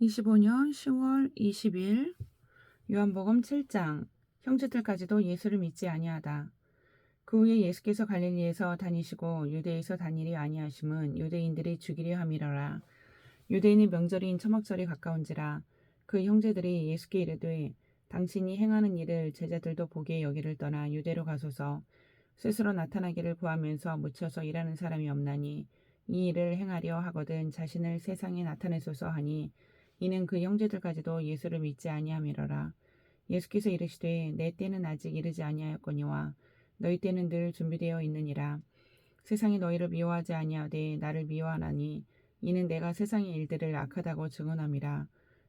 2025년 10월 20일 요한복음 7장 형제들까지도 예수를 믿지 아니하다. 그 후에 예수께서 갈릴리에서 다니시고 유대에서 다니리 아니하심은 유대인들이 죽이려 함이러라. 유대인의 명절인 초막절이 가까운지라. 그 형제들이 예수께 이르되 당신이 행하는 일을 제자들도 보게 여기를 떠나 유대로 가소서. 스스로 나타나기를 구하면서 묻혀서 일하는 사람이 없나니 이 일을 행하려 하거든 자신을 세상에 나타내소서 하니 이는 그 형제들까지도 예수를 믿지 아니함이러라. 예수께서 이르시되 내 때는 아직 이르지 아니하였거니와 너희 때는 늘 준비되어 있느니라. 세상이 너희를 미워하지 아니하되 나를 미워하나니 이는 내가 세상의 일들을 악하다고 증언함이라.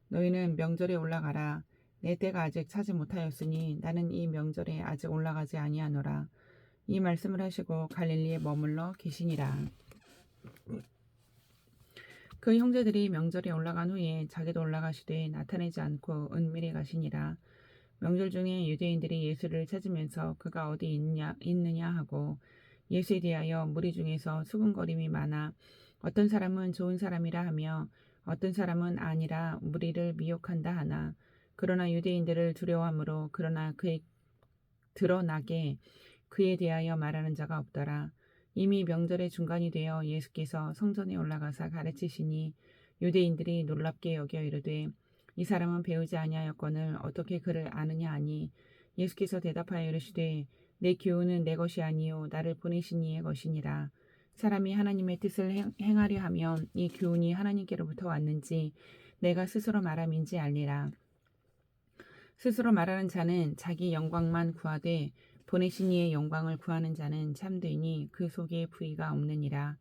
너희는 명절에 올라가라. 내 때가 아직 차지 못하였으니 나는 이 명절에 아직 올라가지 아니하노라. 이 말씀을 하시고 갈릴리에 머물러 계시니라. 그 형제들이 명절에 올라간 후에 자기도 올라가시되 나타내지 않고 은밀히 가시니라. 명절 중에 유대인들이 예수를 찾으면서 그가 어디 있느냐 하고 예수에 대하여 무리 중에서 수군거림이 많아 어떤 사람은 좋은 사람이라 하며 어떤 사람은 아니라 무리를 미혹한다 하나 그러나 유대인들을 두려워하므로 드러나게 그에 대하여 말하는 자가 없더라. 이미 명절의 중간이 되어 예수께서 성전에 올라가사 가르치시니 유대인들이 놀랍게 여겨 이르되 이 사람은 배우지 아니하였거늘 어떻게 그를 아느냐 하니 예수께서 대답하여 이르시되 내 교훈은 내 것이 아니요 나를 보내신 이의 것이니라. 사람이 하나님의 뜻을 행하려 하면 이 교훈이 하나님께로부터 왔는지 내가 스스로 말함인지 알리라. 스스로 말하는 자는 자기 영광만 구하되 보내신 이의 영광을 구하는 자는 참되니 그 속에 부의가 없느니라.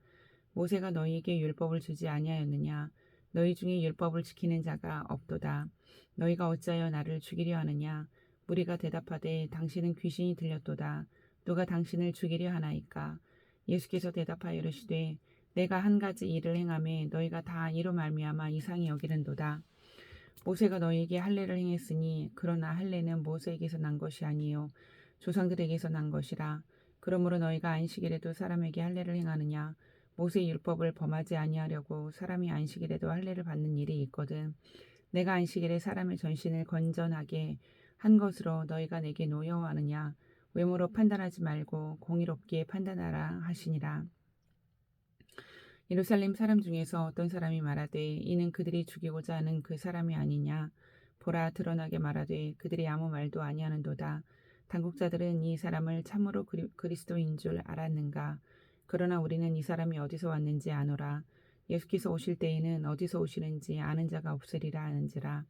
모세가 너희에게 율법을 주지 아니하였느냐? 너희 중에 율법을 지키는 자가 없도다. 너희가 어찌하여 나를 죽이려 하느냐? 무리가 대답하되 당신은 귀신이 들렸도다. 누가 당신을 죽이려 하나이까? 예수께서 대답하여 이르시되 내가 한 가지 일을 행하매 너희가 다 이로 말미암아 이상히 여기는도다. 모세가 너희에게 할례를 행했으니 그러나 할례는 모세에게서 난 것이 아니요 조상들에게서 난 것이라. 그러므로 너희가 안식일에도 사람에게 할례를 행하느냐? 모세 율법을 범하지 아니하려고 사람이 안식일에도 할례를 받는 일이 있거든. 내가 안식일에 사람의 전신을 건전하게 한 것으로 너희가 내게 노여워하느냐? 외모로 판단하지 말고 공의롭게 판단하라 하시니라. 예루살렘 사람 중에서 어떤 사람이 말하되 이는 그들이 죽이고자 하는 그 사람이 아니냐. 보라 드러나게 말하되 그들이 아무 말도 아니하는도다. 당국자들은 이 사람을 참으로 그리스도인 줄 알았는가. 그러나 우리는 이 사람이 어디서 왔는지 아노라. 예수께서 오실 때에는 어디서 오시는지 아는 자가 없으리라 하는지라.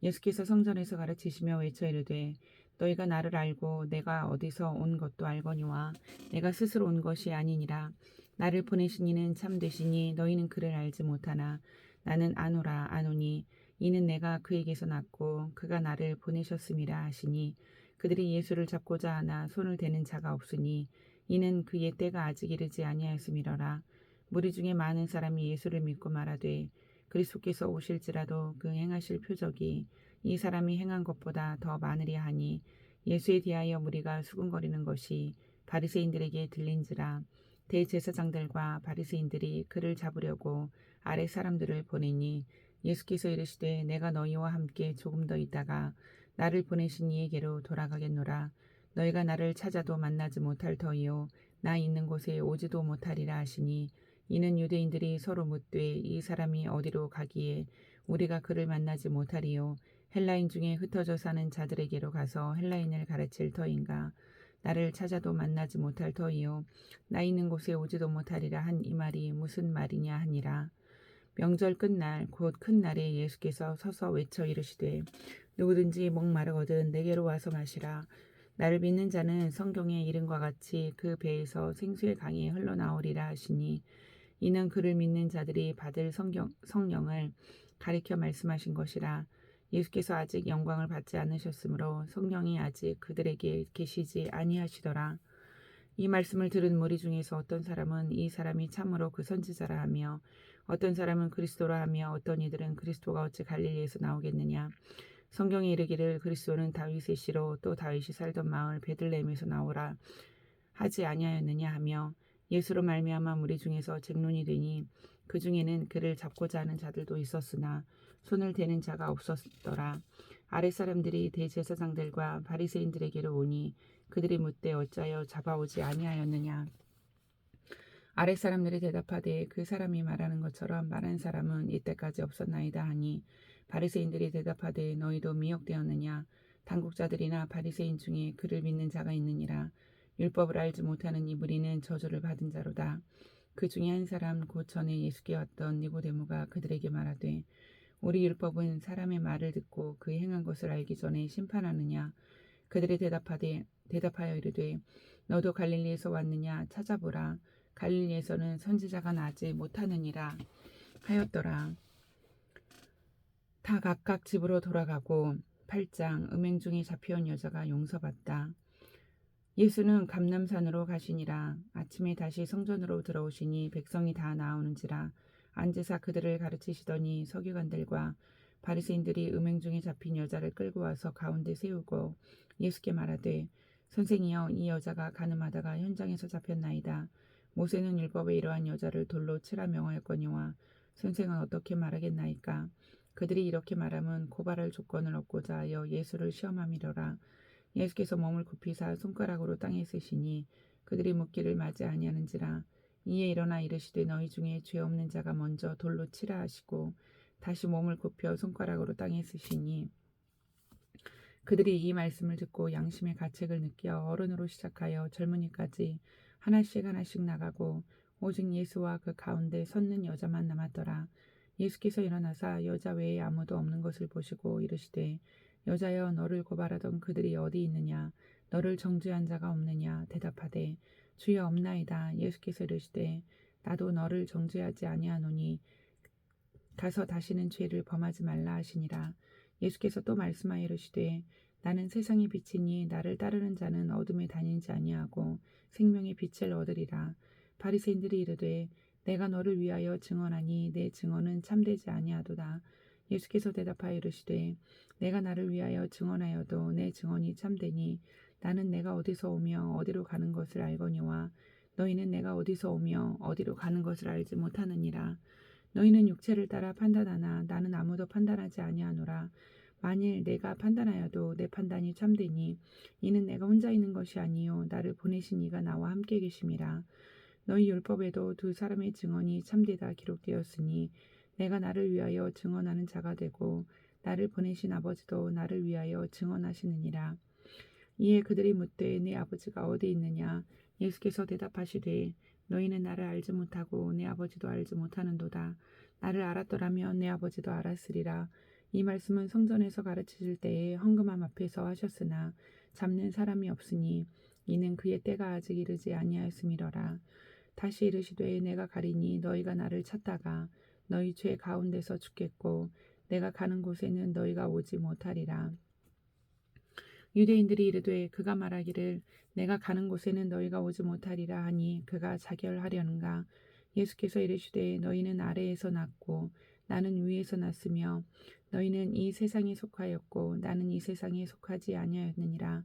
예수께서 성전에서 가르치시며 외쳐 이르되 너희가 나를 알고 내가 어디서 온 것도 알거니와 내가 스스로 온 것이 아니니라. 나를 보내신 이는 참되시니 너희는 그를 알지 못하나 나는 아노라 아노니 이는 내가 그에게서 났고 그가 나를 보내셨음이라 하시니 그들이 예수를 잡고자 하나 손을 대는 자가 없으니 이는 그의 때가 아직 이르지 아니하였음이러라. 무리 중에 많은 사람이 예수를 믿고 말하되 그리스도께서 오실지라도 그 행하실 표적이 이 사람이 행한 것보다 더 많으리 하니 예수에 대하여 무리가 수군거리는 것이 바리새인들에게 들린지라. 대제사장들과 바리새인들이 그를 잡으려고 아랫 사람들을 보내니 예수께서 이르시되 내가 너희와 함께 조금 더 있다가 나를 보내신 이에게로 돌아가겠노라. 너희가 나를 찾아도 만나지 못할 터이요 나 있는 곳에 오지도 못하리라 하시니 이는 유대인들이 서로 묻되 이 사람이 어디로 가기에 우리가 그를 만나지 못하리요 헬라인 중에 흩어져 사는 자들에게로 가서 헬라인을 가르칠 터인가. 나를 찾아도 만나지 못할 터이요 나 있는 곳에 오지도 못하리라 한 이 말이 무슨 말이냐 하니라. 명절 끝날 곧 큰 날에 예수께서 서서 외쳐 이르시되 누구든지 목마르거든 내게로 와서 마시라. 나를 믿는 자는 성경의 이름과 같이 그 배에서 생수의 강이 흘러나오리라 하시니 이는 그를 믿는 자들이 받을 성령을 가리켜 말씀하신 것이라. 예수께서 아직 영광을 받지 않으셨으므로 성령이 아직 그들에게 계시지 아니하시더라. 이 말씀을 들은 무리 중에서 어떤 사람은 이 사람이 참으로 그 선지자라 하며 어떤 사람은 그리스도라 하며 어떤 이들은 그리스도가 어찌 갈릴리에서 나오겠느냐. 성경에 이르기를 그리스도는 다윗의 씨로 또 다윗이 살던 마을 베들레헴에서 나오라 하지 아니하였느냐 하며 예수로 말미암아 무리 중에서 쟁론이 되니 그 중에는 그를 잡고자 하는 자들도 있었으나 손을 대는 자가 없었더라. 아랫사람들이 대제사장들과 바리새인들에게로 오니 그들이 묻되 어찌하여 잡아오지 아니하였느냐. 아랫사람들이 대답하되 그 사람이 말하는 것처럼 말한 사람은 이때까지 없었나이다 하니 바리새인들이 대답하되 너희도 미혹되었느냐. 당국자들이나 바리새인 중에 그를 믿는 자가 있느니라. 율법을 알지 못하는 이 무리는 저주를 받은 자로다. 그 중에 한 사람 곧 전에 예수께 왔던 니고데모가 그들에게 말하되 우리 율법은 사람의 말을 듣고 그 행한 것을 알기 전에 심판하느냐. 그들이 대답하여 이르되 너도 갈릴리에서 왔느냐. 찾아보라. 갈릴리에서는 선지자가 나지 못하느니라 하였더라. 다 각각 집으로 돌아가고 8장 음행 중에 잡혀온 여자가 용서받다. 예수는 감람산으로 가시니라. 아침에 다시 성전으로 들어오시니 백성이 다 나오는지라 앉으사 그들을 가르치시더니 서기관들과 바리새인들이 음행 중에 잡힌 여자를 끌고 와서 가운데 세우고 예수께 말하되 선생이여 이 여자가 간음하다가 현장에서 잡혔나이다. 모세는 율법에 이러한 여자를 돌로 치라 명하였거니와 선생은 어떻게 말하겠나이까. 그들이 이렇게 말하면 고발할 조건을 얻고자 하여 예수를 시험함이로라. 예수께서 몸을 굽히사 손가락으로 땅에 쓰시니 그들이 묻기를 맞지 아니하는지라. 이에 일어나 이르시되 너희 중에 죄 없는 자가 먼저 돌로 치라 하시고 다시 몸을 굽혀 손가락으로 땅에 쓰시니 그들이 이 말씀을 듣고 양심의 가책을 느껴 어른으로 시작하여 젊은이까지 하나씩 하나씩 나가고 오직 예수와 그 가운데 섰는 여자만 남았더라. 예수께서 일어나사 여자 외에 아무도 없는 것을 보시고 이르시되 여자여 너를 고발하던 그들이 어디 있느냐. 너를 정죄한 자가 없느냐. 대답하되 주여 없나이다. 예수께서 이르시되 나도 너를 정죄하지 아니하노니 가서 다시는 죄를 범하지 말라 하시니라. 예수께서 또 말씀하여 이르시되 나는 세상의 빛이니 나를 따르는 자는 어둠에 다니지 아니하고 생명의 빛을 얻으리라. 바리새인들이 이르되 내가 너를 위하여 증언하니 내 증언은 참되지 아니하도다. 예수께서 대답하여 이르시되 내가 나를 위하여 증언하여도 내 증언이 참되니 나는 내가 어디서 오며 어디로 가는 것을 알거니와 너희는 내가 어디서 오며 어디로 가는 것을 알지 못하느니라. 너희는 육체를 따라 판단하나 나는 아무도 판단하지 아니하노라. 만일 내가 판단하여도 내 판단이 참되니 이는 내가 혼자 있는 것이 아니요 나를 보내신 이가 나와 함께 계심이라. 너희 율법에도 두 사람의 증언이 참되다 기록되었으니 내가 나를 위하여 증언하는 자가 되고 나를 보내신 아버지도 나를 위하여 증언하시느니라. 이에 그들이 묻되 내 아버지가 어디 있느냐. 예수께서 대답하시되 너희는 나를 알지 못하고 내 아버지도 알지 못하는도다. 나를 알았더라면 내 아버지도 알았으리라. 이 말씀은 성전에서 가르치실 때에 헌금함 앞에서 하셨으나 잡는 사람이 없으니 이는 그의 때가 아직 이르지 아니하였음이로라. 다시 이르시되 내가 가리니 너희가 나를 찾다가 너희 죄 가운데서 죽겠고 내가 가는 곳에는 너희가 오지 못하리라. 유대인들이 이르되 그가 말하기를 내가 가는 곳에는 너희가 오지 못하리라 하니 그가 자결하려는가. 예수께서 이르시되 너희는 아래에서 났고 나는 위에서 났으며 너희는 이 세상에 속하였고 나는 이 세상에 속하지 아니하였느니라.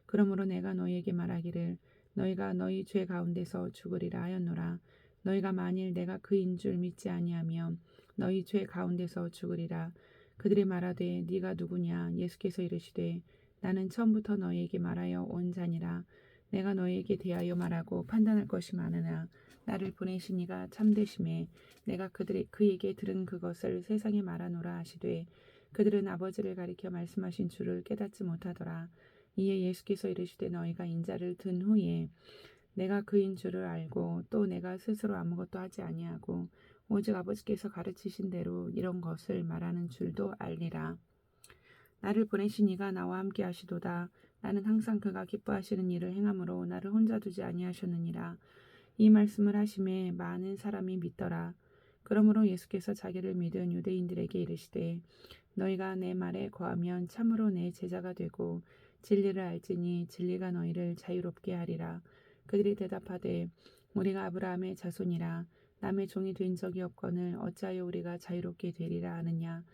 그러므로 내가 너희에게 말하기를 너희가 너희 죄 가운데서 죽으리라 하였노라. 너희가 만일 내가 그인 줄 믿지 아니하며 너희 죄 가운데서 죽으리라. 그들이 말하되 네가 누구냐. 예수께서 이르시되 나는 처음부터 너희에게 말하여 온 자니라. 내가 너희에게 대하여 말하고 판단할 것이 많으나 나를 보내신 이가 참되심에 내가 그에게 들은 그것을 세상에 말하노라 하시되 그들은 아버지를 가리켜 말씀하신 줄을 깨닫지 못하더라. 이에 예수께서 이르시되 너희가 인자를 든 후에 내가 그인 줄을 알고 또 내가 스스로 아무것도 하지 아니하고 오직 아버지께서 가르치신 대로 이런 것을 말하는 줄도 알리라. 나를 보내신 이가 나와 함께 하시도다. 나는 항상 그가 기뻐하시는 일을 행함으로 나를 혼자 두지 아니하셨느니라. 이 말씀을 하심에 많은 사람이 믿더라. 그러므로 예수께서 자기를 믿은 유대인들에게 이르시되 너희가 내 말에 거하면 참으로 내 제자가 되고 진리를 알지니 진리가 너희를 자유롭게 하리라. 그들이 대답하되 우리가 아브라함의 자손이라 남의 종이 된 적이 없거늘 어찌하여 우리가 자유롭게 되리라 하느냐.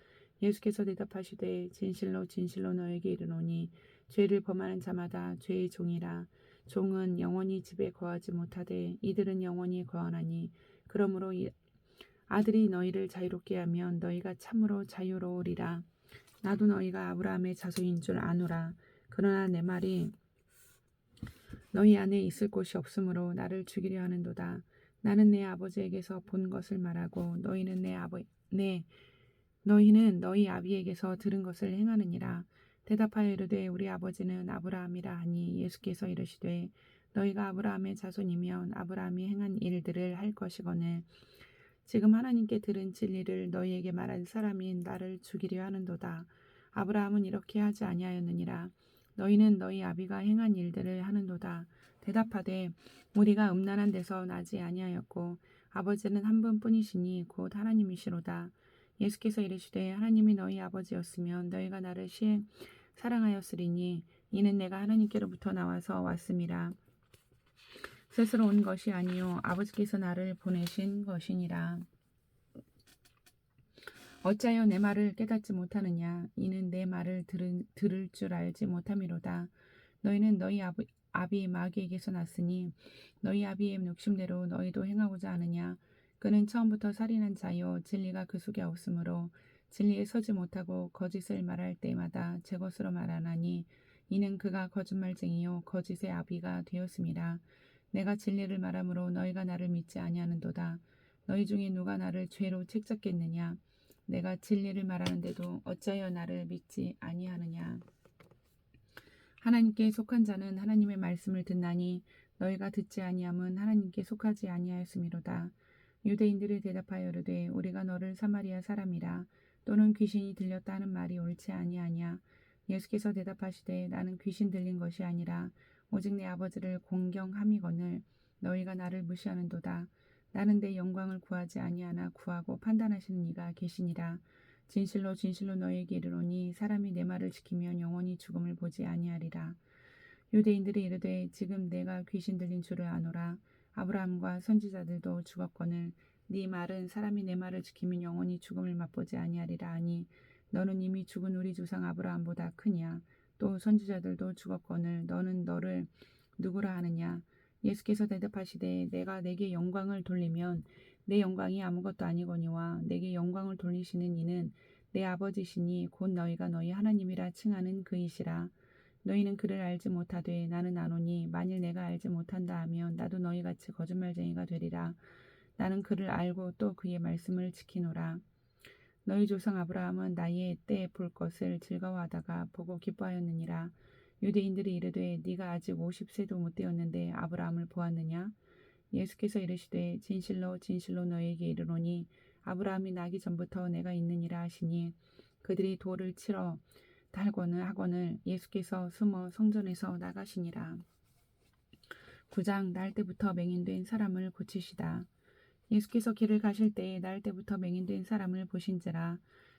예수께서 대답하시되 진실로 진실로 너에게 이르노니 죄를 범하는 자마다 죄의 종이라. 종은 영원히 집에 거하지 못하되 이들은 영원히 거하나니 그러므로 아들이 너희를 자유롭게 하면 너희가 참으로 자유로우리라. 나도 너희가 아브라함의 자손인 줄 아노라. 그러나 내 말이 너희 안에 있을 곳이 없으므로 나를 죽이려 하는도다. 나는 내 아버지에게서 본 것을 말하고 너희는 너희 아비에게서 들은 것을 행하느니라. 대답하여 이르되 우리 아버지는 아브라함이라 하니 예수께서 이르시되 너희가 아브라함의 자손이면 아브라함이 행한 일들을 할 것이거늘 지금 하나님께 들은 진리를 너희에게 말할 사람인 나를 죽이려 하는도다. 아브라함은 이렇게 하지 아니하였느니라. 너희는 너희 아비가 행한 일들을 하는도다. 대답하되 우리가 음란한 데서 나지 아니하였고 아버지는 한 분뿐이시니 곧 하나님이시로다. 예수께서 이르시되 하나님이 너희 아버지였으면 너희가 나를 사랑하였으리니 이는 내가 하나님께로부터 나와서 왔음이라. 스스로 온 것이 아니요 아버지께서 나를 보내신 것이니라. 어찌하여 내 말을 깨닫지 못하느냐. 이는 내 말을 들을 줄 알지 못함이로다. 너희는 너희 아비 마귀에게서 났으니 너희 아비의 욕심대로 너희도 행하고자 하느냐. 그는 처음부터 살인한 자요 진리가 그 속에 없으므로 진리에 서지 못하고 거짓을 말할 때마다 제 것으로 말하나니 이는 그가 거짓말쟁이요 거짓의 아비가 되었음이라. 내가 진리를 말하므로 너희가 나를 믿지 아니하는도다. 너희 중에 누가 나를 죄로 책잡겠느냐. 내가 진리를 말하는데도 어찌하여 나를 믿지 아니하느냐. 하나님께 속한 자는 하나님의 말씀을 듣나니 너희가 듣지 아니함은 하나님께 속하지 아니하였음이로다. 유대인들이 대답하여 이르되 우리가 너를 사마리아 사람이라 또는 귀신이 들렸다 하는 말이 옳지 아니하냐. 예수께서 대답하시되 나는 귀신 들린 것이 아니라 오직 내 아버지를 공경함이거늘 너희가 나를 무시하는도다. 나는 내 영광을 구하지 아니하나 구하고 판단하시는 이가 계시니라. 진실로 진실로 너희에게 이르노니 사람이 내 말을 지키면 영원히 죽음을 보지 아니하리라. 유대인들이 이르되 지금 내가 귀신 들린 줄을 아노라. 아브라함과 선지자들도 죽었거늘 네 말은 사람이 내 말을 지키면 영원히 죽음을 맛보지 아니하리라 하니 너는 이미 죽은 우리 조상 아브라함보다 크냐. 또 선지자들도 죽었거늘 너는 너를 누구라 하느냐. 예수께서 대답하시되 내가 내게 영광을 돌리면 내 영광이 아무것도 아니거니와 내게 영광을 돌리시는 이는 내 아버지시니 곧 너희가 너희 하나님이라 칭하는 그이시라. 너희는 그를 알지 못하되 나는 아노니 만일 내가 알지 못한다 하면 나도 너희같이 거짓말쟁이가 되리라. 나는 그를 알고 또 그의 말씀을 지키노라. 너희 조상 아브라함은 나의 때 볼 것을 즐거워하다가 보고 기뻐하였느니라. 유대인들이 이르되 네가 아직 50세도 못 되었는데 아브라함을 보았느냐. 예수께서 이르시되 진실로 진실로 너희에게 이르노니 아브라함이 나기 전부터 내가 있느니라 하시니 그들이 돌을 치러 달고는 하거늘 예수께서 숨어 성전에서 나가시니라. 9장 날 때부터 맹인된 사람을 고치시다. 예수께서 길을 가실 때에 날 때부터 맹인된 사람을 보신지라.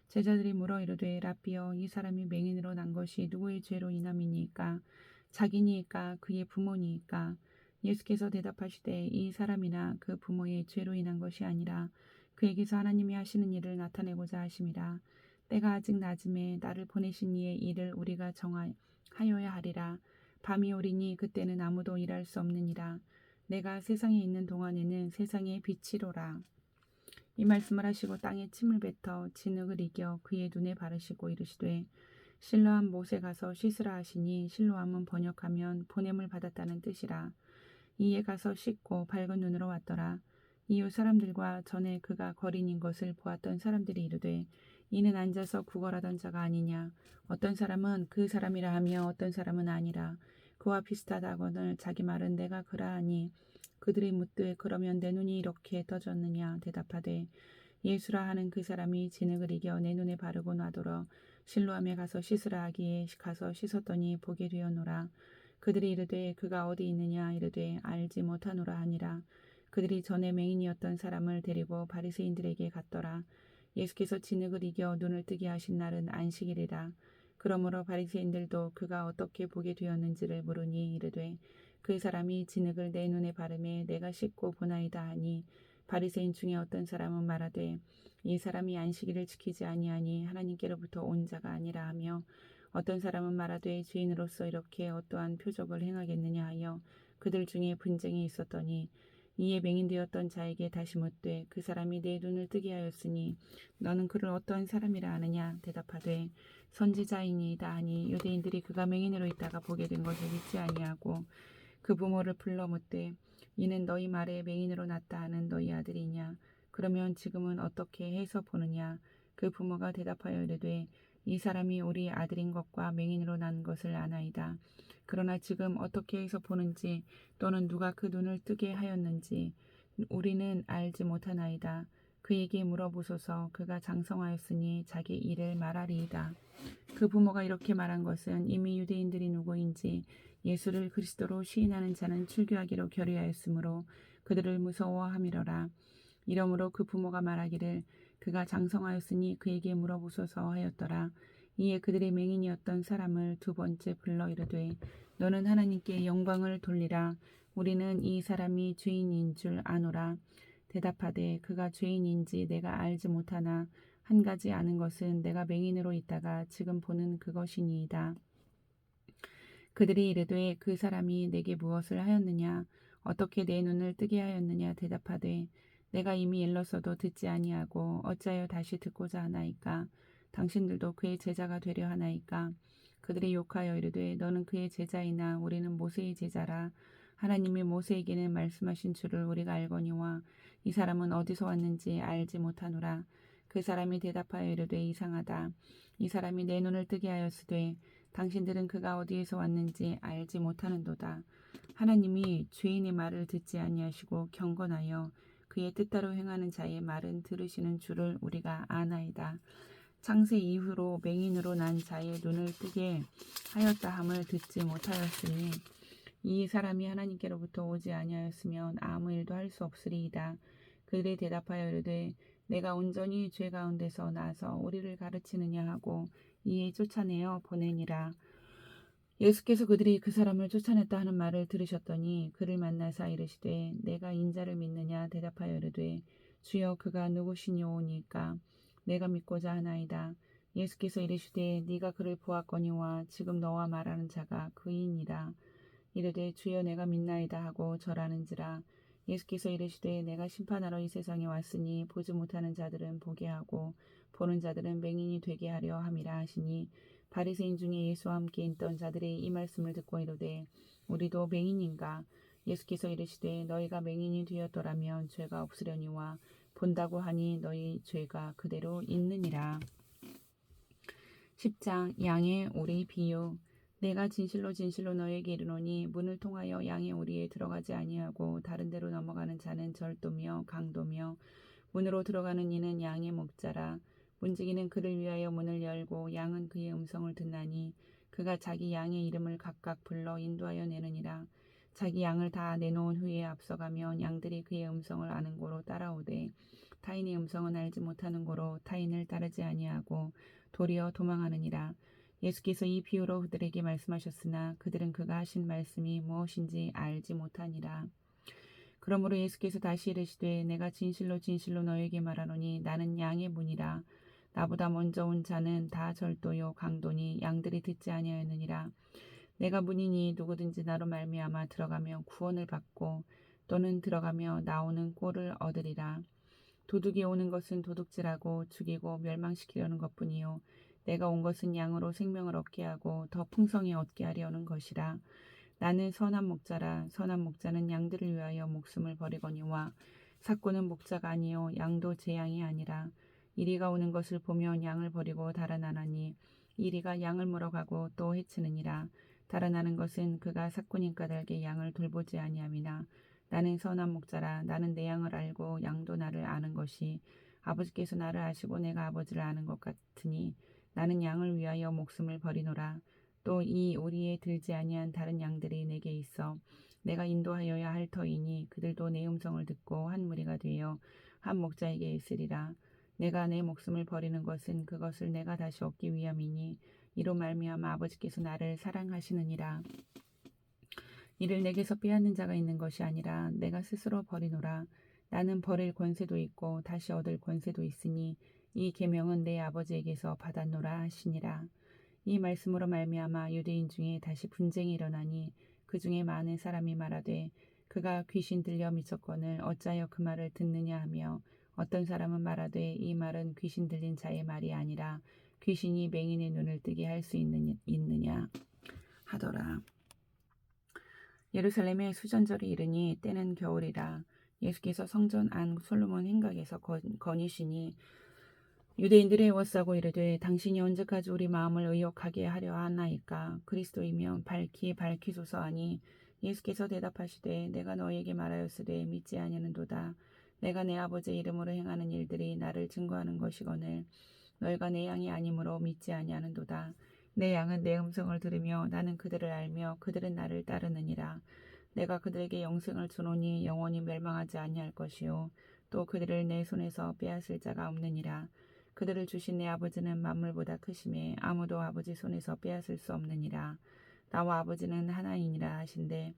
제자들이 물어 이르되 라삐여 이 사람이 맹인으로 난 것이 누구의 죄로 인함이니까 자기니까 그의 부모니까. 예수께서 대답하시되 이 사람이나 그 부모의 죄로 인한 것이 아니라 그에게서 하나님이 하시는 일을 나타내고자 하심이라. 때가 아직 낮음에 나를 보내신 이의 일을 우리가 정하여야 하리라. 밤이 오리니 그때는 아무도 일할 수 없느니라. 내가 세상에 있는 동안에는 세상의 빛이로라. 이 말씀을 하시고 땅에 침을 뱉어 진흙을 이겨 그의 눈에 바르시고 이르시되 실로암 못에 가서 씻으라 하시니 실로암은 번역하면 보냄을 받았다는 뜻이라. 이에 가서 씻고 밝은 눈으로 왔더라. 이후 사람들과 전에 그가 거린인 것을 보았던 사람들이 이르되 이는 앉아서 구걸하던 자가 아니냐. 어떤 사람은 그 사람이라 하며 어떤 사람은 아니라 그와 비슷하다거늘 자기 말은 내가 그라하니 그들이 묻되 그러면 내 눈이 이렇게 떠졌느냐. 대답하되 예수라 하는 그 사람이 진흙을 이겨 내 눈에 바르고 놔더러 실로암에 가서 씻으라 하기에 가서 씻었더니 보게 되었노라. 그들이 이르되 그가 어디 있느냐. 이르되 알지 못하노라 하니라. 그들이 전에 맹인이었던 사람을 데리고 바리새인들에게 갔더라. 예수께서 진흙을 이겨 눈을 뜨게 하신 날은 안식일이라. 그러므로 바리새인들도 그가 어떻게 보게 되었는지를 물으니 이르되 그 사람이 진흙을 내 눈에 바르매 내가 씻고 보나이다 하니 바리새인 중에 어떤 사람은 말하되 이 사람이 안식일을 지키지 아니하니 하나님께로부터 온 자가 아니라 하며 어떤 사람은 말하되 죄인으로서 이렇게 어떠한 표적을 행하겠느냐 하여 그들 중에 분쟁이 있었더니 이에 맹인되었던 자에게 다시 묻되 그 사람이 내 눈을 뜨게 하였으니 너는 그를 어떠한 사람이라 아느냐 대답하되 선지자이니이다 하니 유대인들이 그가 맹인으로 있다가 보게 된 것을 믿지 아니하고 그 부모를 불러 묻되 이는 너희 말에 맹인으로 났다 하는 너희 아들이냐 그러면 지금은 어떻게 해서 보느냐 그 부모가 대답하여 이르되 이 사람이 우리 아들인 것과 맹인으로 난 것을 아나이다. 그러나 지금 어떻게 해서 보는지 또는 누가 그 눈을 뜨게 하였는지 우리는 알지 못하나이다. 그에게 물어보소서. 그가 장성하였으니 자기 일을 말하리이다. 그 부모가 이렇게 말한 것은 이미 유대인들이 누구인지 예수를 그리스도로 시인하는 자는 출교하기로 결의하였으므로 그들을 무서워함이로라. 이러므로 그 부모가 말하기를 그가 장성하였으니 그에게 물어보소서 하였더라. 이에 그들의 맹인이었던 사람을 두 번째 불러 이르되 너는 하나님께 영광을 돌리라. 우리는 이 사람이 죄인인 줄 아노라. 대답하되 그가 죄인인지 내가 알지 못하나 한 가지 아는 것은 내가 맹인으로 있다가 지금 보는 그것이니이다. 그들이 이르되 그 사람이 내게 무엇을 하였느냐 어떻게 내 눈을 뜨게 하였느냐 대답하되 내가 이미 일렀어도 듣지 아니하고 어찌하여 다시 듣고자 하나이까 당신들도 그의 제자가 되려 하나이까 그들이 욕하여 이르되 너는 그의 제자이나 우리는 모세의 제자라 하나님이 모세에게는 말씀하신 줄을 우리가 알거니와 이 사람은 어디서 왔는지 알지 못하노라. 그 사람이 대답하여 이르되 이상하다. 이 사람이 내 눈을 뜨게 하였으되 당신들은 그가 어디에서 왔는지 알지 못하는도다. 하나님이 죄인의 말을 듣지 아니하시고 경건하여 그의 뜻대로 행하는 자의 말은 들으시는 줄을 우리가 아나이다. 창세 이후로 맹인으로 난 자의 눈을 뜨게 하였다 함을 듣지 못하였으니 이 사람이 하나님께로부터 오지 아니하였으면 아무 일도 할 수 없으리이다. 그들이 대답하여 이르되 내가 온전히 죄 가운데서 나서 우리를 가르치느냐 하고 이에 쫓아내어 보내니라. 예수께서 그들이 그 사람을 쫓아냈다 하는 말을 들으셨더니 그를 만나사 이르시되 내가 인자를 믿느냐 대답하여 이르되 주여 그가 누구시니오니까 내가 믿고자 하나이다. 예수께서 이르시되 네가 그를 보았거니와 지금 너와 말하는 자가 그이니라. 이르되 주여 내가 믿나이다 하고 절하는지라. 예수께서 이르시되 내가 심판하러 이 세상에 왔으니 보지 못하는 자들은 보게 하고 보는 자들은 맹인이 되게 하려 함이라 하시니 바리새인 중에 예수와 함께 있던 자들이 이 말씀을 듣고 이르되 우리도 맹인인가. 예수께서 이르시되 너희가 맹인이 되었더라면 죄가 없으려니와 본다고 하니 너희 죄가 그대로 있느니라. 10장 양의 오리 비유. 내가 진실로 진실로 너에게 이르노니 문을 통하여 양의 오리에 들어가지 아니하고 다른 데로 넘어가는 자는 절도며 강도며 문으로 들어가는 이는 양의 목자라. 문지기는 그를 위하여 문을 열고 양은 그의 음성을 듣나니 그가 자기 양의 이름을 각각 불러 인도하여 내느니라. 자기 양을 다 내놓은 후에 앞서가면 양들이 그의 음성을 아는 고로 따라오되 타인의 음성은 알지 못하는 고로 타인을 따르지 아니하고 도리어 도망하느니라. 예수께서 이 비유로 그들에게 말씀하셨으나 그들은 그가 하신 말씀이 무엇인지 알지 못하니라. 그러므로 예수께서 다시 이르시되 내가 진실로 진실로 너에게 말하노니 나는 양의 문이라. 나보다 먼저 온 자는 다 절도요 강도니 양들이 듣지 아니하였느니라. 내가 문이니 누구든지 나로 말미암아 들어가며 구원을 받고 또는 들어가며 나오는 꼴을 얻으리라. 도둑이 오는 것은 도둑질하고 죽이고 멸망시키려는 것뿐이요 내가 온 것은 양으로 생명을 얻게 하고 더 풍성히 얻게 하려는 것이라. 나는 선한 목자라. 선한 목자는 양들을 위하여 목숨을 버리거니와 삭고는 목자가 아니요 양도 제 양이 아니라. 이리가 오는 것을 보면 양을 버리고 달아나나니 이리가 양을 물어가고 또 해치느니라. 달아나는 것은 그가 삭고님 까닭에 양을 돌보지 아니함이나 나는 선한 목자라. 나는 내 양을 알고 양도 나를 아는 것이 아버지께서 나를 아시고 내가 아버지를 아는 것 같으니 나는 양을 위하여 목숨을 버리노라. 또 이 오리에 들지 아니한 다른 양들이 내게 있어 내가 인도하여야 할 터이니 그들도 내 음성을 듣고 한 무리가 되어 한 목자에게 있으리라. 내가 내 목숨을 버리는 것은 그것을 내가 다시 얻기 위함이니 이로 말미암아 아버지께서 나를 사랑하시느니라. 이를 내게서 빼앗는 자가 있는 것이 아니라 내가 스스로 버리노라. 나는 버릴 권세도 있고 다시 얻을 권세도 있으니 이 계명은 내 아버지에게서 받았노라 하시니라. 이 말씀으로 말미암아 유대인 중에 다시 분쟁이 일어나니 그 중에 많은 사람이 말하되 그가 귀신 들려 미쳤거늘 어찌하여 그 말을 듣느냐 하며 어떤 사람은 말하되 이 말은 귀신 들린 자의 말이 아니라 귀신이 맹인의 눈을 뜨게 할 수 있느냐 하더라. 예루살렘에 수전절이 이르니 때는 겨울이라. 예수께서 성전 안 솔로몬 행각에서 거니시니 유대인들의 에워싸고 이르되 당신이 언제까지 우리 마음을 의혹하게 하려 하나이까. 그리스도이면 밝히소서 하니 예수께서 대답하시되 내가 너희에게 말하였으되 믿지 아니하는도다. 내가 내 아버지의 이름으로 행하는 일들이 나를 증거하는 것이거늘 너희가 내 양이 아니므로 믿지 아니하는도다. 내 양은 내 음성을 들으며 나는 그들을 알며 그들은 나를 따르느니라. 내가 그들에게 영생을 주노니 영원히 멸망하지 아니할 것이요 또 그들을 내 손에서 빼앗을 자가 없느니라. 그들을 주신 내 아버지는 만물보다 크심에 아무도 아버지 손에서 빼앗을 수 없느니라. 나와 아버지는 하나이니라 하신대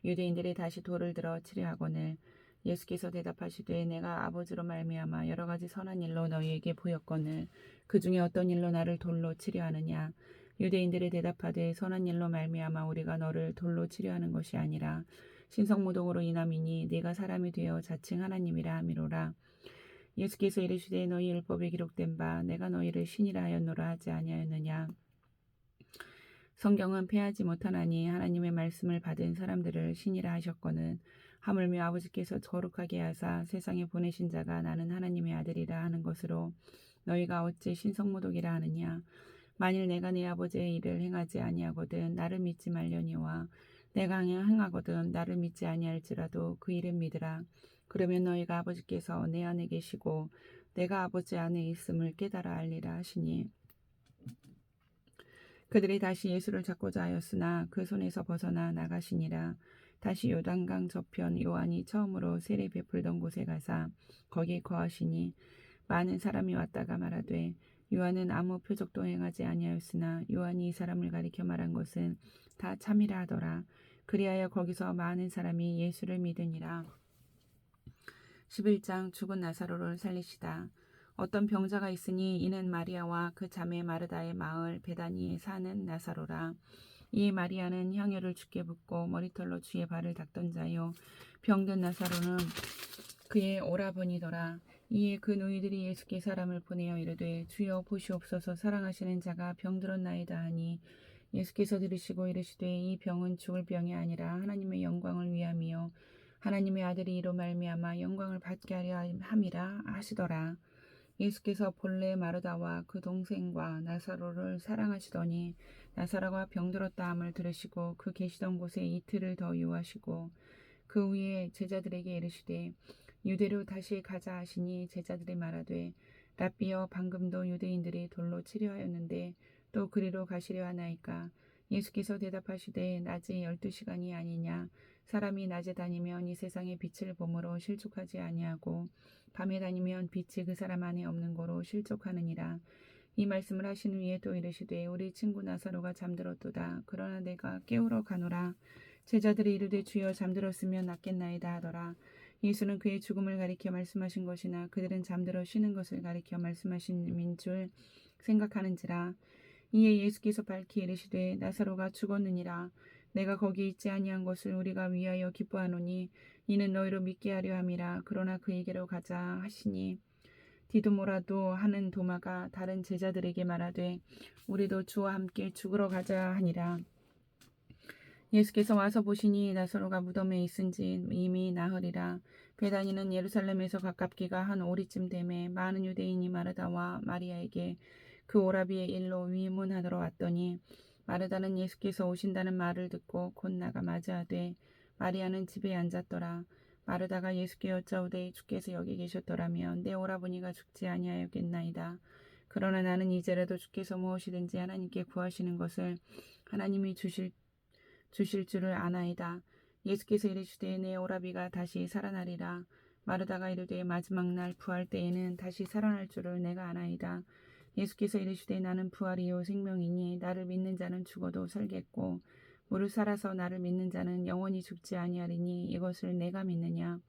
유대인들이 다시 돌을 들어 치려 하거늘 예수께서 대답하시되 내가 아버지로 말미암아 여러 가지 선한 일로 너희에게 보였거늘 그 중에 어떤 일로 나를 돌로 치려 하느냐. 유대인들이 대답하되 선한 일로 말미암아 우리가 너를 돌로 치려 하는 것이 아니라 신성모독으로 인함이니 네가 사람이 되어 자칭 하나님이라 함이로라. 예수께서 이르시되 너희 율법에 기록된 바 내가 너희를 신이라 하였노라 하지 아니하였느냐. 성경은 패하지 못하나니 하나님의 말씀을 받은 사람들을 신이라 하셨거늘 하물며 아버지께서 거룩하게 하사 세상에 보내신 자가 나는 하나님의 아들이라 하는 것으로 너희가 어찌 신성모독이라 하느냐. 만일 내가 내 아버지의 일을 행하지 아니하거든 나를 믿지 말려니와 내가 행하거든 나를 믿지 아니할지라도 그 일은 믿으라. 그러면 너희가 아버지께서 내 안에 계시고 내가 아버지 안에 있음을 깨달아 알리라 하시니 그들이 다시 예수를 잡고자 하였으나 그 손에서 벗어나 나가시니라. 다시 요단강 저편 요한이 처음으로 세례 베풀던 곳에 가사 거기 거하시니 많은 사람이 왔다가 말하되 요한은 아무 표적도 행하지 아니하였으나 요한이 이 사람을 가리켜 말한 것은 다 참이라 하더라. 그리하여 거기서 많은 사람이 예수를 믿으니라. 11장 죽은 나사로를 살리시다. 어떤 병자가 있으니 이는 마리아와 그 자매 마르다의 마을 베다니에 사는 나사로라. 이 마리아는 향유를 주께 붓고 머리털로 주의 발을 닦던 자요 병든 나사로는 그의 오라버니더라. 이에 그 노이들이 예수께 사람을 보내어 이르되 주여 보시옵소서 사랑하시는 자가 병들었나이다 하니 예수께서 들으시고 이르시되 이 병은 죽을 병이 아니라 하나님의 영광을 위함이요 하나님의 아들이 이로 말미암아 영광을 받게 하려 함이라 하시더라. 예수께서 본래 마르다와 그 동생과 나사로를 사랑하시더니 나사로가 병들었다 함을 들으시고 그 계시던 곳에 이틀을 더 유하시고 그 후에 제자들에게 이르시되 유대로 다시 가자 하시니 제자들이 말하되 랍비여 방금도 유대인들이 돌로 치려 하였는데 또 그리로 가시려 하나이까. 예수께서 대답하시되 낮에 12시간이 아니냐. 사람이 낮에 다니면 이 세상의 빛을 보므로 실족하지 아니하고 밤에 다니면 빛이 그 사람 안에 없는 고로 실족하느니라. 이 말씀을 하신 후에 또 이르시되 우리 친구 나사로가 잠들었도다. 그러나 내가 깨우러 가노라. 제자들이 이르되 주여 잠들었으면 낫겠나이다 하더라. 예수는 그의 죽음을 가리켜 말씀하신 것이나 그들은 잠들어 쉬는 것을 가리켜 말씀하신 줄 생각하는지라. 이에 예수께서 밝히 이르시되 나사로가 죽었느니라. 내가 거기 있지 아니한 것을 우리가 위하여 기뻐하노니 이는 너희로 믿게 하려 함이라. 그러나 그에게로 가자 하시니 디도모라도 하는 도마가 다른 제자들에게 말하되 우리도 주와 함께 죽으러 가자 하니라. 예수께서 와서 보시니 나사로가 무덤에 있은지 이미 나흘이라. 베다니는 예루살렘에서 가깝기가 한 오리쯤 되매 많은 유대인이 마르다와 마리아에게 그 오라비의 일로 위문하러 왔더니 마르다는 예수께서 오신다는 말을 듣고 곧 나가 맞이하되 마리아는 집에 앉았더라. 마르다가 예수께 여짜오되 주께서 여기 계셨더라면 내 오라버니가 죽지 아니하였겠나이다. 그러나 나는 이제라도 주께서 무엇이든지 하나님께 구하시는 것을 하나님이 주실 줄을 아나이다. 예수께서 이르시되 내 오라비가 다시 살아나리라. 마르다가 이르되 마지막 날 부활 때에는 다시 살아날 줄을 내가 아나이다. 예수께서 이르시되 나는 부활이요 생명이니 나를 믿는 자는 죽어도 살겠고 무릇 살아서 나를 믿는 자는 영원히 죽지 아니하리니 이것을 내가 믿느냐.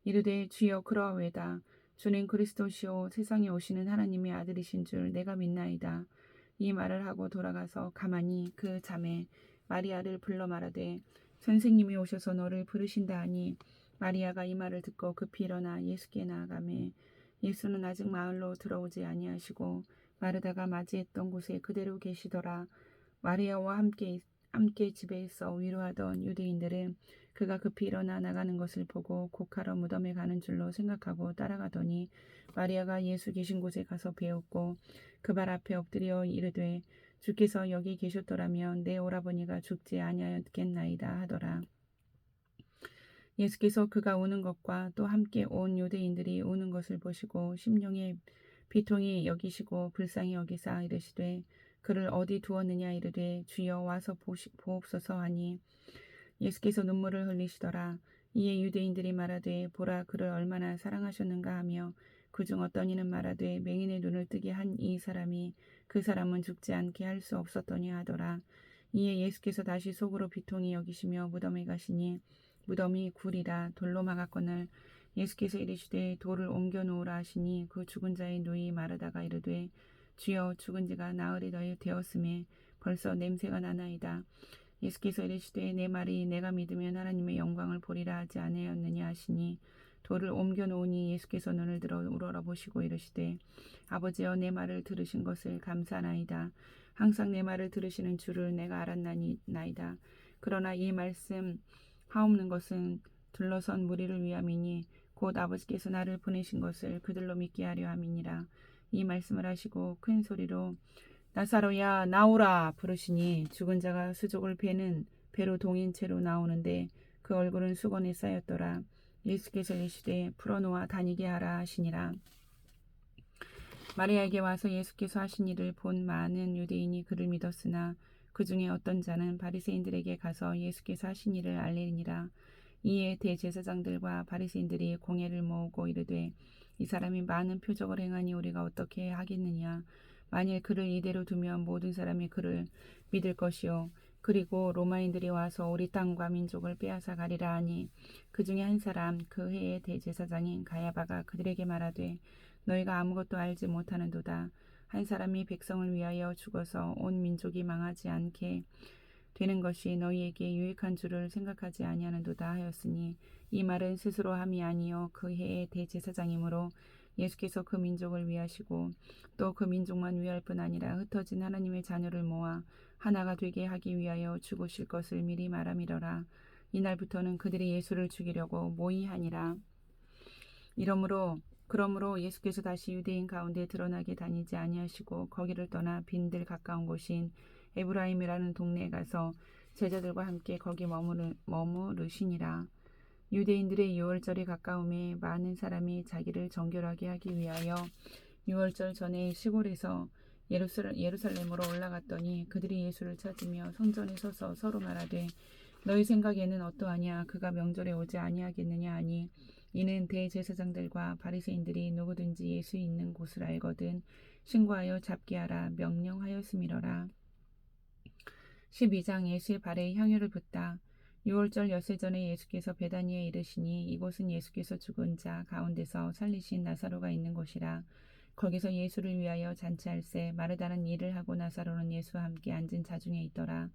이르되 주여 그러하외다. 주는 그리스도시요 세상에 오시는 하나님의 아들이신 줄 내가 믿나이다. 이 말을 하고 돌아가서 가만히 그 자매 마리아를 불러 말하되 선생님이 오셔서 너를 부르신다 하니 마리아가 이 말을 듣고 급히 일어나 예수께 나아가매 예수는 아직 마을로 들어오지 아니하시고 마르다가 맞이했던 곳에 그대로 계시더라. 마리아와 함께 집에 있어 위로하던 유대인들은 그가 급히 일어나 나가는 것을 보고 곡하러 무덤에 가는 줄로 생각하고 따라가더니 마리아가 예수 계신 곳에 가서 배웠고 그 발 앞에 엎드려 이르되 주께서 여기 계셨더라면 내 오라버니가 죽지 아니하였겠나이다 하더라. 예수께서 그가 우는 것과 또 함께 온 유대인들이 우는 것을 보시고 심령에 비통히 여기시고 불쌍히 여기사 이르시되 그를 어디 두었느냐 이르되 주여 와서 보옵소서 하니 예수께서 눈물을 흘리시더라. 이에 유대인들이 말하되 보라 그를 얼마나 사랑하셨는가 하며 그중 어떤 이는 말하되 맹인의 눈을 뜨게 한 이 사람이 그 사람은 죽지 않게 할 수 없었더냐 하더라. 이에 예수께서 다시 속으로 비통히 여기시며 무덤에 가시니 무덤이 굴이라 돌로 막았거늘 예수께서 이르시되 돌을 옮겨 놓으라 하시니 그 죽은 자의 누이 마르다가 이르되 주여 죽은 지가 나흘이 되었음에 벌써 냄새가 나나이다. 예수께서 이르시되 내 말이 내가 믿으면 하나님의 영광을 보리라 하지 아니하였느냐 하시니 돌을 옮겨 놓으니 예수께서 눈을 들어 우러러보시고 이르시되 아버지여 내 말을 들으신 것을 감사하나이다. 항상 내 말을 들으시는 줄을 내가 알았나이다. 그러나 이 말씀 하옵는 것은 둘러선 무리를 위함이니 곧 아버지께서 나를 보내신 것을 그들로 믿게 하려 함이니라. 이 말씀을 하시고 큰 소리로 나사로야 나오라 부르시니 죽은 자가 수족을 배로 동인 채로 나오는데 그 얼굴은 수건에 쌓였더라. 예수께서 이르시되 풀어놓아 다니게 하라 하시니라. 마리아에게 와서 예수께서 하신 일을 본 많은 유대인이 그를 믿었으나 그 중에 어떤 자는 바리새인들에게 가서 예수께서 하신 일을 알리니라. 이에 대제사장들과 바리새인들이 공회를 모으고 이르되 이 사람이 많은 표적을 행하니 우리가 어떻게 하겠느냐. 만일 그를 이대로 두면 모든 사람이 그를 믿을 것이요 그리고 로마인들이 와서 우리 땅과 민족을 빼앗아 가리라 하니 그 중에 한 사람 그 해의 대제사장인 가야바가 그들에게 말하되 너희가 아무것도 알지 못하는도다. 한 사람이 백성을 위하여 죽어서 온 민족이 망하지 않게 되는 것이 너희에게 유익한 줄을 생각하지 아니하는도다 하였으니 이 말은 스스로 함이 아니요 그 해의 대제사장이므로 예수께서 그 민족을 위하시고 또 그 민족만 위할 뿐 아니라 흩어진 하나님의 자녀를 모아 하나가 되게 하기 위하여 죽으실 것을 미리 말함이러라. 이날부터는 그들이 예수를 죽이려고 모의하니라. 그러므로 예수께서 다시 유대인 가운데 드러나게 다니지 아니하시고 거기를 떠나 빈들 가까운 곳인 에브라임이라는 동네에 가서 제자들과 함께 거기 머무르시니라. 유대인들의 유월절이 가까움에 많은 사람이 자기를 정결하게 하기 위하여 유월절 전에 시골에서 예루살렘으로 올라갔더니 그들이 예수를 찾으며 성전에 서서 서로 말하되 너희 생각에는 어떠하냐 그가 명절에 오지 아니하겠느냐 하니 이는 대제사장들과 바리새인들이 누구든지 예수 있는 곳을 알거든 신고하여 잡게 하라 명령하였음이러라. 12장 예수의 발에 향유를 붓다. 유월절 엿새 전에 예수께서 베다니에 이르시니 이곳은 예수께서 죽은 자 가운데서 살리신 나사로가 있는 곳이라. 거기서 예수를 위하여 잔치할새 마르다는 일을 하고 나사로는 예수와 함께 앉은 자 중에 있더라.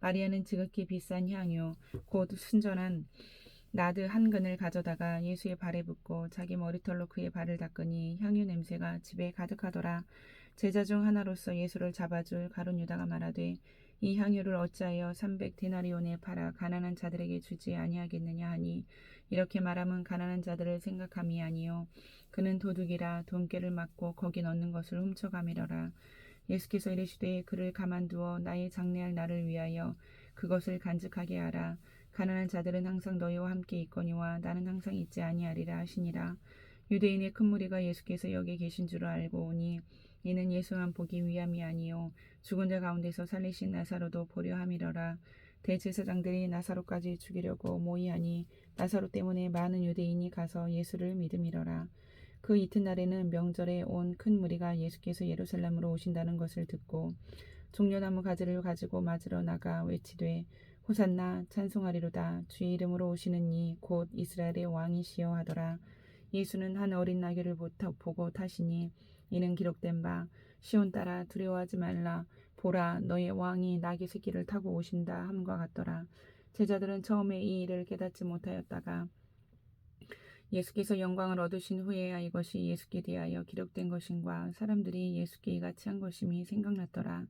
마리아는 지극히 비싼 향유 곧 순전한 나드 한 근을 가져다가 예수의 발에 붓고 자기 머리털로 그의 발을 닦으니 향유 냄새가 집에 가득하더라. 제자 중 하나로서 예수를 잡아줄 가룟 유다가 말하되 이 향유를 어찌하여 300데나리온에 팔아 가난한 자들에게 주지 아니하겠느냐 하니 이렇게 말함은 가난한 자들을 생각함이 아니요 그는 도둑이라 돈꾀를 맞고 거기 넣는 것을 훔쳐가미러라. 예수께서 이르시되 그를 가만두어 나의 장래할 날을 위하여 그것을 간직하게 하라. 가난한 자들은 항상 너희와 함께 있거니와 나는 항상 있지 아니하리라 하시니라. 유대인의 큰 무리가 예수께서 여기 계신 줄을 알고 오니 이는 예수만 보기 위함이 아니요 죽은 자 가운데서 살리신 나사로도 보려 함이러라. 대제사장들이 나사로까지 죽이려고 모의하니 나사로 때문에 많은 유대인이 가서 예수를 믿음이러라. 그 이튿날에는 명절에 온 큰 무리가 예수께서 예루살렘으로 오신다는 것을 듣고 종려나무 가지를 가지고 맞으러 나가 외치되 호산나 찬송하리로다 주의 이름으로 오시는 이 곧 이스라엘의 왕이시여 하더라. 예수는 한 어린 나귀를 보고 타시니 이는 기록된 바 시온 따라 두려워하지 말라 보라 너의 왕이 나귀 새끼를 타고 오신다 함과 같더라. 제자들은 처음에 이 일을 깨닫지 못하였다가 예수께서 영광을 얻으신 후에야 이것이 예수께 대하여 기록된 것인과 사람들이 예수께 이같이 한 것임이 생각났더라.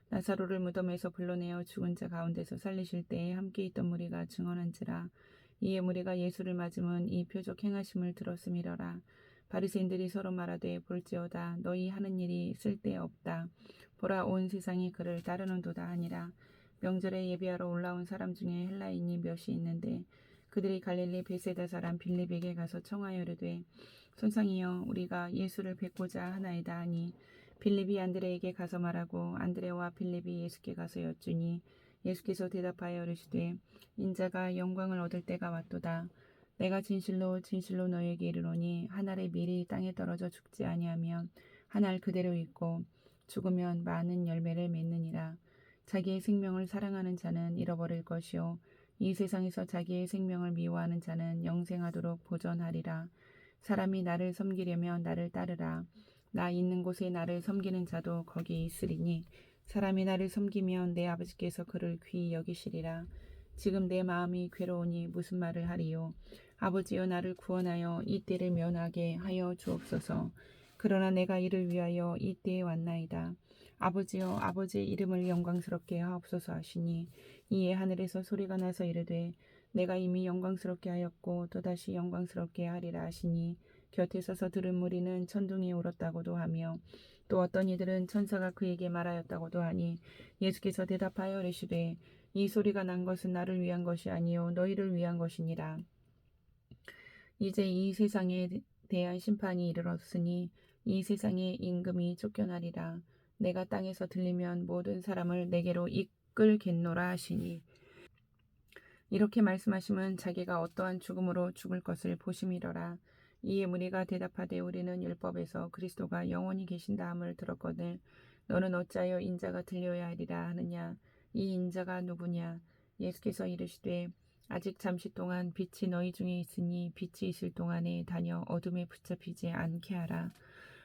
나사로를 무덤에서 불러내어 죽은 자 가운데서 살리실 때에 함께 있던 무리가 증언한지라. 이에 무리가 예수를 맞음은 이 표적 행하심을 들었음이러라. 바리새인들이 서로 말하되 볼지어다 너희 하는 일이 쓸데없다. 보라 온 세상이 그를 따르는도다 하니라. 명절에 예배하러 올라온 사람 중에 헬라인이 몇이 있는데 그들이 갈릴리 베세다 사람 빌립에게 가서 청하여 이르되 손상이여 우리가 예수를 뵙고자 하나이다 하니 빌립이 안드레에게 가서 말하고 안드레와 빌립이 예수께 가서 여쭈니 예수께서 대답하여 이르시되 인자가 영광을 얻을 때가 왔도다. 내가 진실로 진실로 너에게 이르노니 한 알의 밀이 땅에 떨어져 죽지 아니하면 한 알 그대로 있고 죽으면 많은 열매를 맺느니라. 자기의 생명을 사랑하는 자는 잃어버릴 것이요 이 세상에서 자기의 생명을 미워하는 자는 영생하도록 보존하리라. 사람이 나를 섬기려면 나를 따르라. 나 있는 곳에 나를 섬기는 자도 거기 있으리니 사람이 나를 섬기면 내 아버지께서 그를 귀히 여기시리라. 지금 내 마음이 괴로우니 무슨 말을 하리요. 아버지여 나를 구원하여 이 때를 면하게 하여 주옵소서. 그러나 내가 이를 위하여 이 때에 왔나이다. 아버지여 아버지의 이름을 영광스럽게 하옵소서 하시니 이에 하늘에서 소리가 나서 이르되 내가 이미 영광스럽게 하였고 또다시 영광스럽게 하리라 하시니 곁에 서서 들은 무리는 천둥이 울었다고도 하며 또 어떤 이들은 천사가 그에게 말하였다고도 하니 예수께서 대답하여 이르시되 이 소리가 난 것은 나를 위한 것이 아니요 너희를 위한 것이니라. 이제 이 세상에 대한 심판이 이르렀으니 이 세상의 임금이 쫓겨나리라. 내가 땅에서 들리면 모든 사람을 내게로 이끌겠노라 하시니 이렇게 말씀하시면 자기가 어떠한 죽음으로 죽을 것을 보심이러라. 이에 무리가 대답하되 우리는 율법에서 그리스도가 영원히 계신다함을 들었거늘 너는 어찌하여 인자가 들려야 하리라 하느냐. 이 인자가 누구냐. 예수께서 이르시되 아직 잠시 동안 빛이 너희 중에 있으니 빛이 있을 동안에 다녀 어둠에 붙잡히지 않게 하라.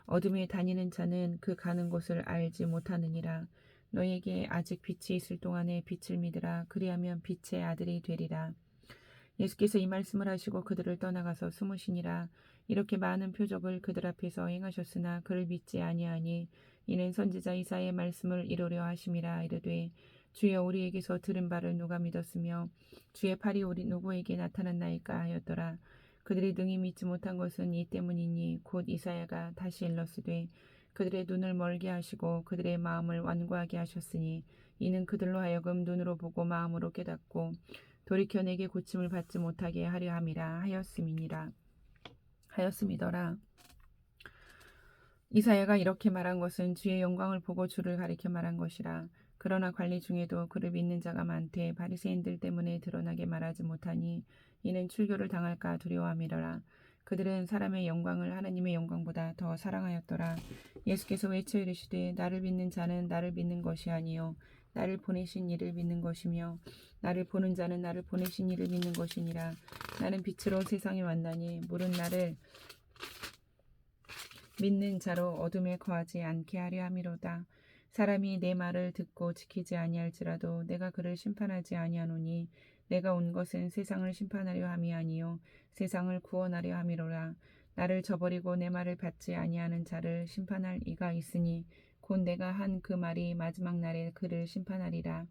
어둠에 다니는 자는 그 가는 곳을 알지 못하느니라. 너에게 아직 빛이 있을 동안에 빛을 믿으라. 그리하면 빛의 아들이 되리라. 예수께서 이 말씀을 하시고 그들을 떠나가서 숨으시니라. 이렇게 많은 표적을 그들 앞에서 행하셨으나 그를 믿지 아니하니 이는 선지자 이사야의 말씀을 이루려 하심이라. 이르되 주여 우리에게서 들은 바를 누가 믿었으며 주의 팔이 우리 누구에게 나타났나이까 하였더라. 그들이 능히 믿지 못한 것은 이 때문이니 곧 이사야가 다시 일렀으되 그들의 눈을 멀게 하시고 그들의 마음을 완고하게 하셨으니 이는 그들로 하여금 눈으로 보고 마음으로 깨닫고 돌이켜 내게 고침을 받지 못하게 하려 함이라 하였음이더라. 이사야가 이렇게 말한 것은 주의 영광을 보고 주를 가리켜 말한 것이라. 그러나 관리 중에도 그를 믿는 자가 많되 바리새인들 때문에 드러나게 말하지 못하니 이는 출교를 당할까 두려워함이라. 그들은 사람의 영광을 하나님의 영광보다 더 사랑하였더라. 예수께서 외쳐 이르시되 나를 믿는 자는 나를 믿는 것이 아니요 나를 보내신 이를 믿는 것이며 나를 보는 자는 나를 보내신 이를 믿는 것이니라. 나는 빛으로 세상에 왔나니 물은 나를 믿는 자로 어둠에 거하지 않게 하려 함이로다. 사람이 내 말을 듣고 지키지 아니할지라도 내가 그를 심판하지 아니하노니 내가 온 것은 세상을 심판하려 함이 아니요 세상을 구원하려 함이로라. 나를 저버리고 내 말을 받지 아니하는 자를 심판할 이가 있으니 곧 내가 한 그 말이 마지막 날에 그를 심판하리라.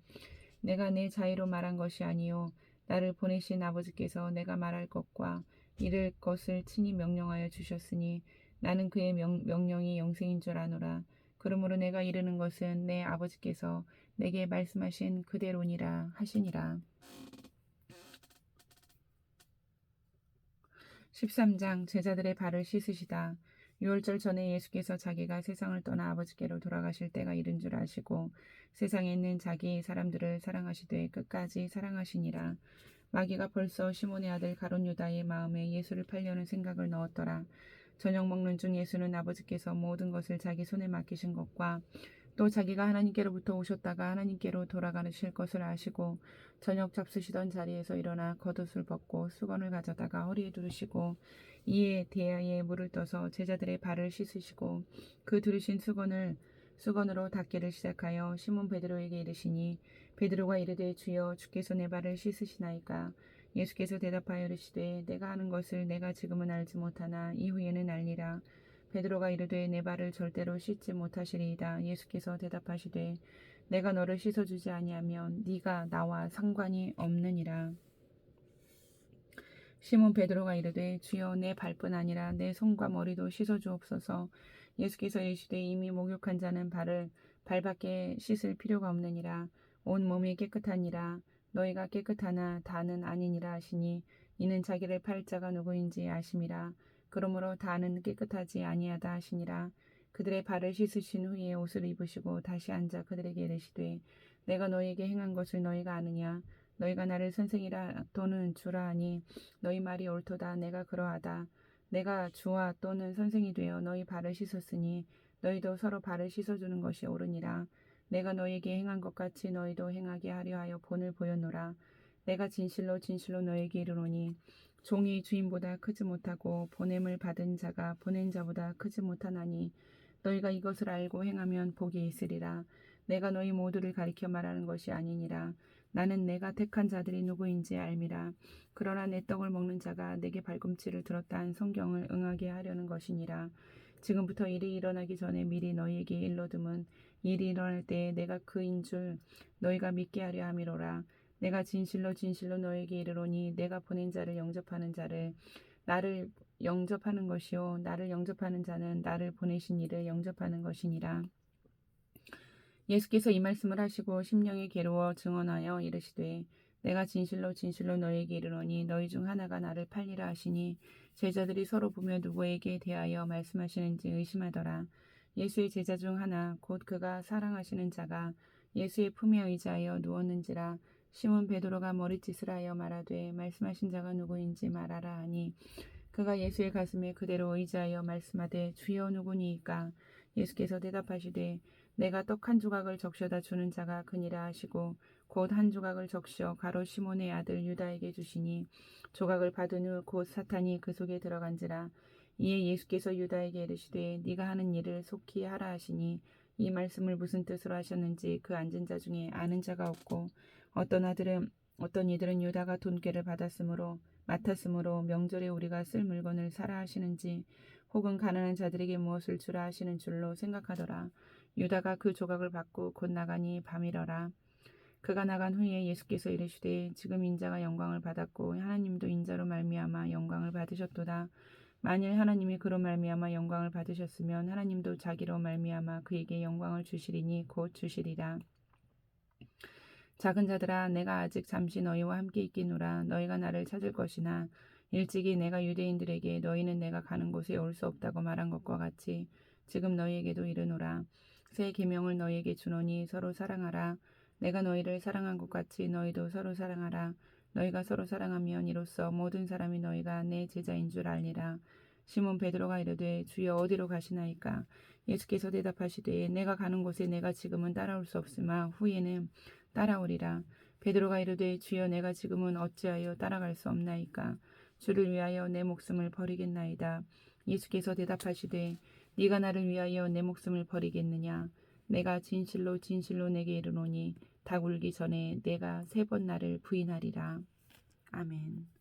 내가 내 자의로 말한 것이 아니요 나를 보내신 아버지께서 내가 말할 것과 이를 것을 친히 명령하여 주셨으니 나는 그의 명령이 영생인 줄 아노라. 그러므로 내가 이르는 것은 내 아버지께서 내게 말씀하신 그대로니라 하시니라. 13장 제자들의 발을 씻으시다. 유월절 전에 예수께서 자기가 세상을 떠나 아버지께로 돌아가실 때가 이른 줄 아시고 세상에 있는 자기 사람들을 사랑하시되 끝까지 사랑하시니라. 마귀가 벌써 시몬의 아들 가룟 유다의 마음에 예수를 팔려는 생각을 넣었더라. 저녁 먹는 중 예수는 아버지께서 모든 것을 자기 손에 맡기신 것과 또 자기가 하나님께로부터 오셨다가 하나님께로 돌아가실 것을 아시고 저녁 잡수시던 자리에서 일어나 겉옷을 벗고 수건을 가져다가 허리에 두르시고 이에 대야에 물을 떠서 제자들의 발을 씻으시고 그 두르신 수건을 수건으로 닦기를 시작하여 시몬 베드로에게 이르시니 베드로가 이르되 주여 주께서 내 발을 씻으시나이까. 예수께서 대답하여 이르시되 내가 하는 것을 내가 지금은 알지 못하나 이후에는 알리라. 베드로가 이르되 내 발을 절대로 씻지 못하시리이다. 예수께서 대답하시되 내가 너를 씻어주지 아니하면 네가 나와 상관이 없느니라. 시몬 베드로가 이르되 주여 내 발뿐 아니라 내 손과 머리도 씻어 주옵소서. 예수께서 이르시되 이미 목욕한 자는 발밖에 씻을 필요가 없느니라. 온 몸이 깨끗하니라. 너희가 깨끗하나 다는 아니니라 하시니 이는 자기를 팔 자가 누구인지 아심이라. 그러므로 다는 깨끗하지 아니하다 하시니라. 그들의 발을 씻으신 후에 옷을 입으시고 다시 앉아 그들에게 이르시되 내가 너희에게 행한 것을 너희가 아느냐. 너희가 나를 선생이라 또는 주라 하니 너희 말이 옳도다. 내가 그러하다. 내가 주와 또는 선생이 되어 너희 발을 씻었으니 너희도 서로 발을 씻어주는 것이 옳으니라. 내가 너희에게 행한 것 같이 너희도 행하게 하려 하여 본을 보였노라. 내가 진실로 진실로 너희에게 이르노니 종이 주인보다 크지 못하고 보냄을 받은 자가 보낸 자보다 크지 못하나니 너희가 이것을 알고 행하면 복이 있으리라. 내가 너희 모두를 가리켜 말하는 것이 아니니라. 나는 내가 택한 자들이 누구인지 알미라. 그러나 내 떡을 먹는 자가 내게 발꿈치를 들었다 한 성경을 응하게 하려는 것이니라. 지금부터 일이 일어나기 전에 미리 너희에게 일러둠은 일이 일어날 때에 내가 그인 줄 너희가 믿게 하려 함이로라. 내가 진실로 진실로 너희에게 이르노니 내가 보낸 자를 영접하는 자를 나를 영접하는 것이요 나를 영접하는 자는 나를 보내신 이를 영접하는 것이니라. 예수께서 이 말씀을 하시고 심령에 괴로워 증언하여 이르시되 내가 진실로 진실로 너희에게 이르노니 너희 중 하나가 나를 팔리라 하시니 제자들이 서로 보며 누구에게 대하여 말씀하시는지 의심하더라. 예수의 제자 중 하나 곧 그가 사랑하시는 자가 예수의 품에 의지하여 누웠는지라. 시몬 베드로가 머리짓을 하여 말하되 말씀하신 자가 누구인지 말하라 하니 그가 예수의 가슴에 그대로 의지하여 말씀하되 주여 누구니이까. 예수께서 대답하시되 내가 떡 한 조각을 적셔다 주는 자가 그니라 하시고 곧 한 조각을 적셔 가로 시몬의 아들 유다에게 주시니 조각을 받은 후 곧 사탄이 그 속에 들어간지라. 이에 예수께서 유다에게 이르시되 네가 하는 일을 속히 하라 하시니 이 말씀을 무슨 뜻으로 하셨는지 그 앉은 자 중에 아는 자가 없고 어떤 이들은 유다가 돈꾀를 맡았으므로 명절에 우리가 쓸 물건을 사라 하시는지 혹은 가난한 자들에게 무엇을 주라 하시는 줄로 생각하더라. 유다가 그 조각을 받고 곧 나가니 밤이러라. 그가 나간 후에 예수께서 이르시되 지금 인자가 영광을 받았고 하나님도 인자로 말미암아 영광을 받으셨도다. 만일 하나님이 그로 말미암아 영광을 받으셨으면 하나님도 자기로 말미암아 그에게 영광을 주시리니 곧 주시리라. 작은 자들아 내가 아직 잠시 너희와 함께 있겠노라. 너희가 나를 찾을 것이나 일찍이 내가 유대인들에게 너희는 내가 가는 곳에 올 수 없다고 말한 것과 같이 지금 너희에게도 이르노라. 새 계명을 너희에게 주노니 서로 사랑하라. 내가 너희를 사랑한 것 같이 너희도 서로 사랑하라. 너희가 서로 사랑하면 이로써 모든 사람이 너희가 내 제자인 줄 알리라. 시몬 베드로가 이르되 주여 어디로 가시나이까. 예수께서 대답하시되 내가 가는 곳에 내가 지금은 따라올 수 없으나 후에는 따라오리라. 베드로가 이르되 주여 내가 지금은 어찌하여 따라갈 수 없나이까. 주를 위하여 내 목숨을 버리겠나이다. 예수께서 대답하시되 네가 나를 위하여 내 목숨을 버리겠느냐. 내가 진실로 진실로 내게 이르노니 닭 울기 전에 내가 3번 나를 부인하리라. 아멘.